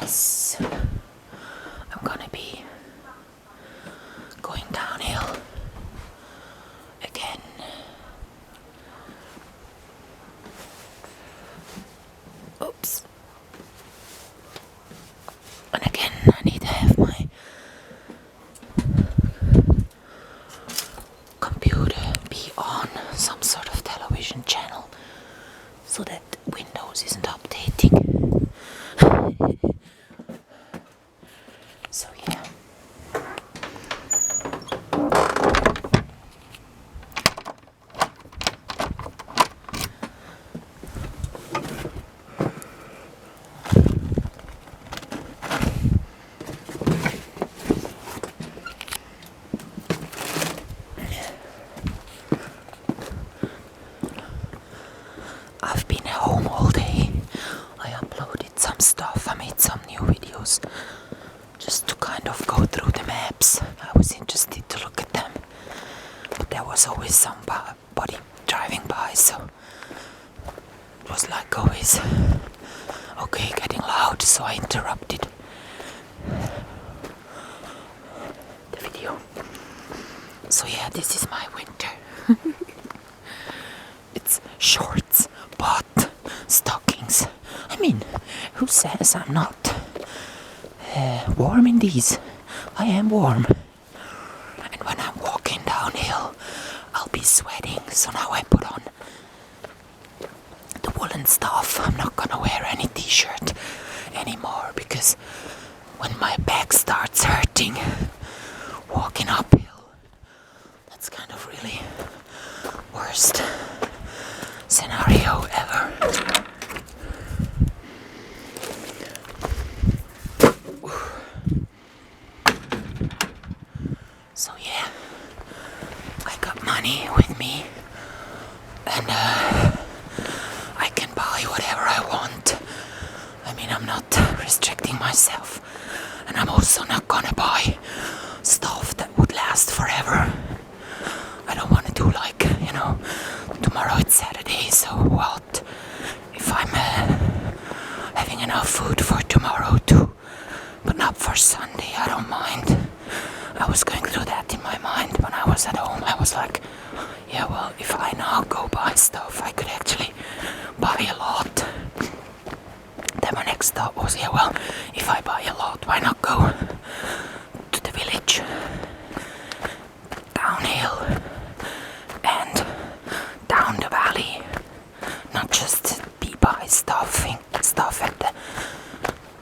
Yes, I'm gonna be going downhill again. Oops. And again, I need to have my computer be on some sort of television channel so that Windows isn't updating. So yeah. I've been home all day. I uploaded some stuff, I made some new videos just to kind of go through the maps. I was interested to look at them, but there was always somebody driving by, so it was like always okay, getting loud, so I interrupted the video. So yeah, this is my winter. It's shorts, but stockings. I mean, who says I'm not warm in these? I am warm. And when I'm walking downhill, I'll be sweating. So now I put on the woolen stuff. I'm not gonna wear any t-shirt anymore because when my back starts hurting walking uphill, that's kind of really worst scenario ever. So yeah, I got money with me and I can buy whatever I want. I mean, I'm not restricting myself, and I'm also not gonna buy stuff that would last forever. I don't want to do like, tomorrow it's Saturday, so what if I'm having enough food for tomorrow too, but not for Sunday? I don't mind. I was going through that in my mind when I was at home. I was like, yeah, well, if I now go buy stuff, I could actually buy a lot. Then my next thought was, yeah, well, if I buy a lot, why not go to the village, downhill, and down the valley, not just be buy stuff at the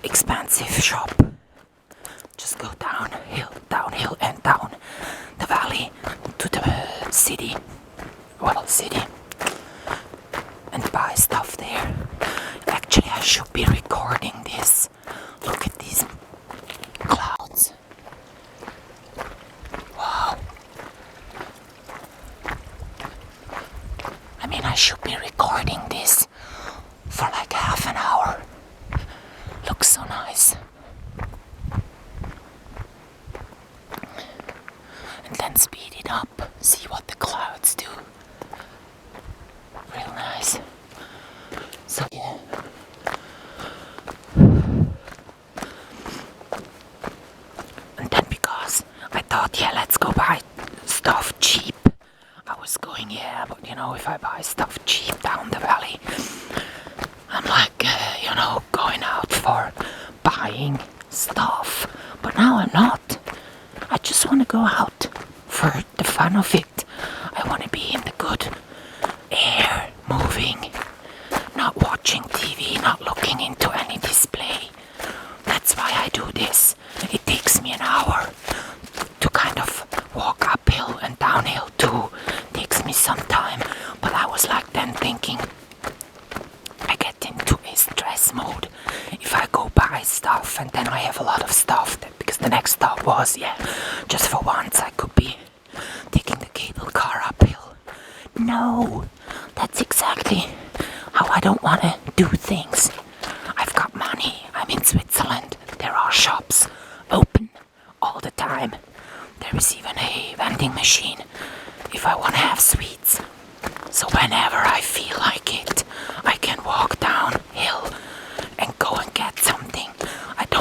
expensive shop. Just go downhill and down the valley to the city, and buy stuff there. Actually, I should be recording this. Look at these clouds. Wow. I mean, I should be recording this for like half an hour. Looks so nice. And then speed it up, see what the clouds do. Real nice. So yeah. And then because I thought, yeah, let's go buy stuff cheap. I was going, yeah, but if I buy stuff cheap down the valley, I'm like, going out for buying stuff. But now I'm not. I just want to go out for the fun of it. I want to be in the good air, moving, not watching TV, not looking into any display. That's why I do this. It takes me an hour to kind of walk uphill and downhill too. Takes me some time. But I was like then thinking, I get into a stress mode if I go buy stuff and then I have a lot of stuff. Because the next thought was, yeah, just for once I could be taking the cable car uphill. No, that's exactly how I don't want to do things. I've got money. I'm in Switzerland. There are shops open all the time. There is even a vending machine if I want to have sweets. So whenever I feel like it, I can walk downhill and go and get something. I don't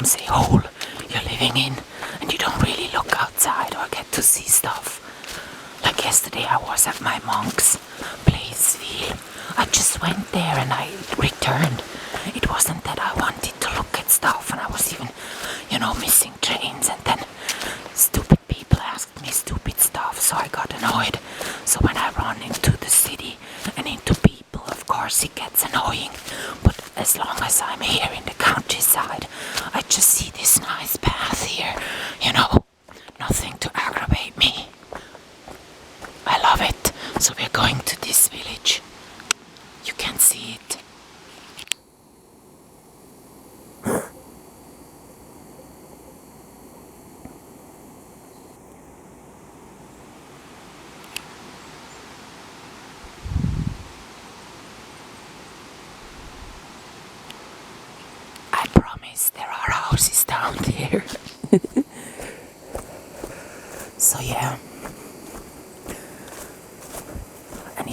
becomes a hole you're living in, and you don't really look outside or get to see stuff. Like yesterday I was at my monk's place, I just went there and I returned. It wasn't that I wanted to look at stuff, and I was even, missing trains, and then stupid people asked me stupid stuff, so I got annoyed. So when I run into the city and into people, of course it gets annoying, but as long as I'm here in the countryside, I just see this nice path here, nothing to aggravate me. I love it. So we're going to this village. You can see it. I promise there are houses down there. So yeah. And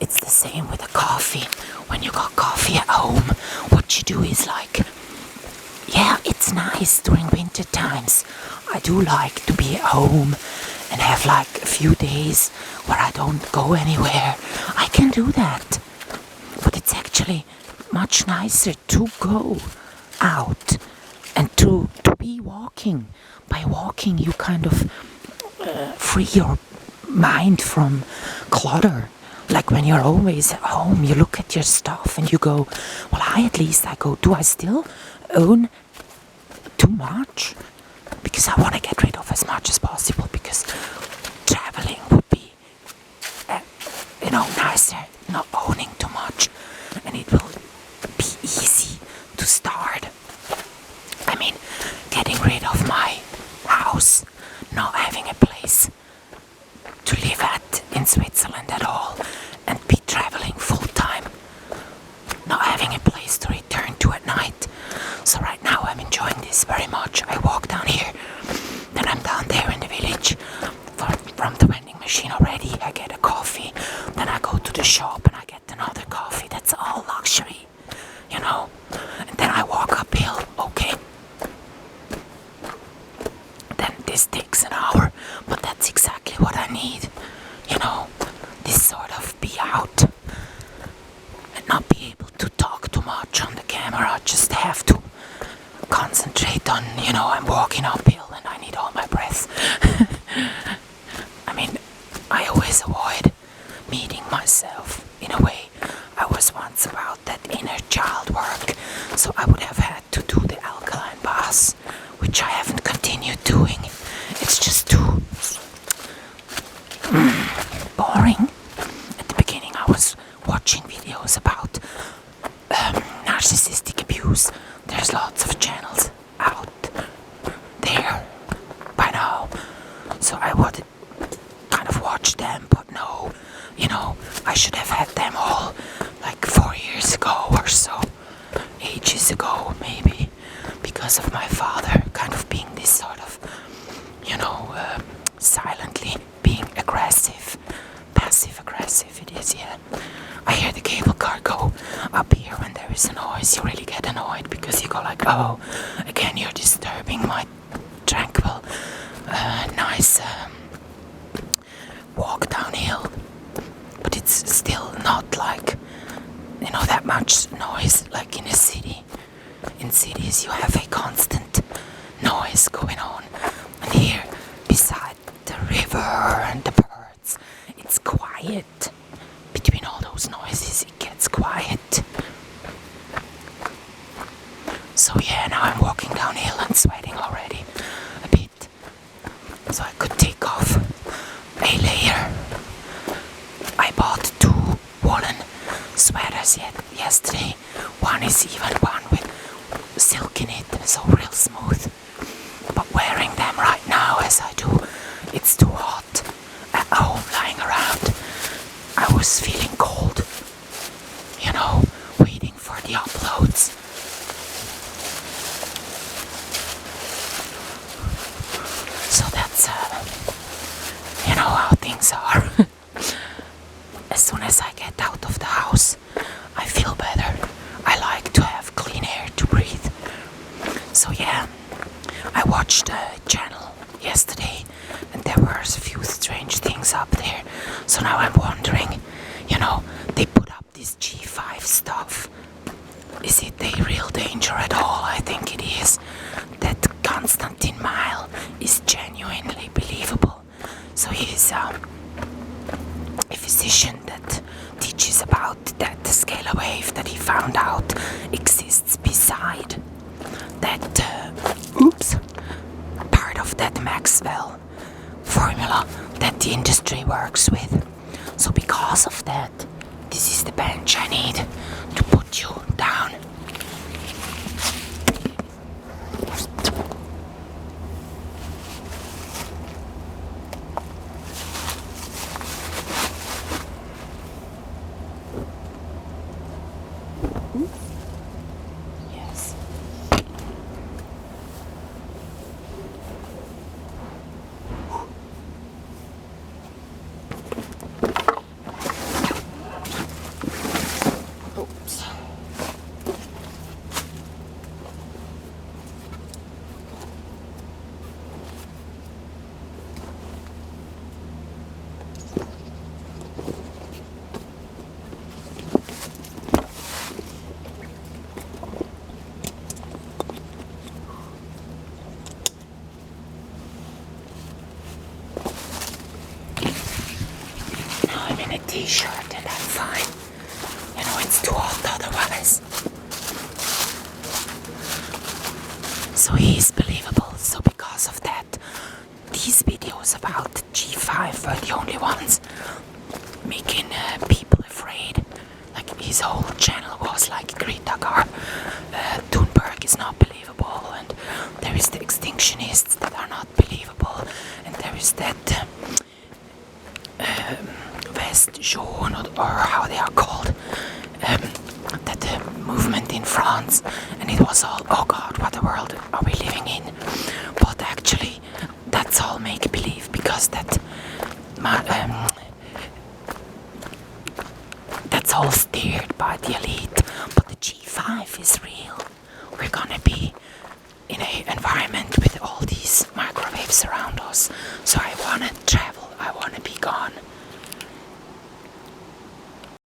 it's the same with the coffee. When you got coffee at home, what you do is it's nice during winter times. I do like to be at home and have a few days where I don't go anywhere. I can do that. But it's actually much nicer to go out and to be walking. By walking, you kind of free your mind from clutter. Like when you're always at home, you look at your stuff and you go, well, I go, do I still own too much? Because I want to get rid of as much as possible, because traveling would be, nicer, not owning too much, and it will be easy to start. I mean, getting rid of my house, not having a place to live at in Switzerland at all, and be traveling full time, not having a place to return to at night. So right now I'm enjoying this very much. I walk down here, then I'm down there in the village from the vending machine already. I get a coffee, then I go to the shop and I get another coffee. That's all luxury, and then I walk uphill. Okay, then this takes an hour, but that's exactly what I need. This sort of be out and not be able to talk too much on the camera. Just have to concentrate on, I'm walking uphill and I need all my breath. I mean, I always avoid meeting myself in a way. I was once about that inner child work, so I would have had to do the alkaline baths, which I haven't continued doing. It's just too boring. At the beginning I was watching videos about narcissistic abuse. There's lots of channels out there by now, so I would kind of watch them, but no, I should have had them all 4 years ago or so, ages ago maybe, because of my father kind of being this sort of, silently being aggressive, passive aggressive it is, yeah. I hear the cable car go up here when there is a noise. You really get annoyed because you go oh, again you're disturbing my tranquil, nice walk downhill. But it's still not that much noise like in a city. In cities you have a constant noise going on, and here beside the river and the birds, it's quiet. Between all those noises it gets quiet. So yeah, now I'm walking downhill and sweating already a bit, so I could take off a layer. I bought 2 woolen sweaters yesterday. One is even one with silk in it, so real smooth. But wearing them right now as I do, it's too hot. At home lying around, I was feeling cold, waiting for the uploads. So that's how things are. As soon as I get out of the house, I feel better. I like to have clean air to breathe. So yeah, channel yesterday, and there were a few strange things up there. So now I'm wondering, they put up this G5 stuff. Is it a real danger at all? I think it is. That Konstantin Mile is genuinely believable. So he's a physician that teaches about that scalar wave that he found out exists beside that part of that Maxwell formula that the industry works with. So because of that, this is the bench I need to put you down. Yes. Oops. I'm in a t-shirt and I'm fine. It's too hot otherwise. So he's believable. So because of that, these videos about G5 were the only ones making people afraid. Like his whole channel was like Greta Thunberg is not believable, and there is the extinctionists that are not believable, and there is that West Jaune, or how they are called, that movement in France, and it was all, oh god, what a world are we living in. But actually, that's all make-believe, because that's all steered by the elite. But the G5 is real. We're gonna be in an environment with all these microwaves around us. So I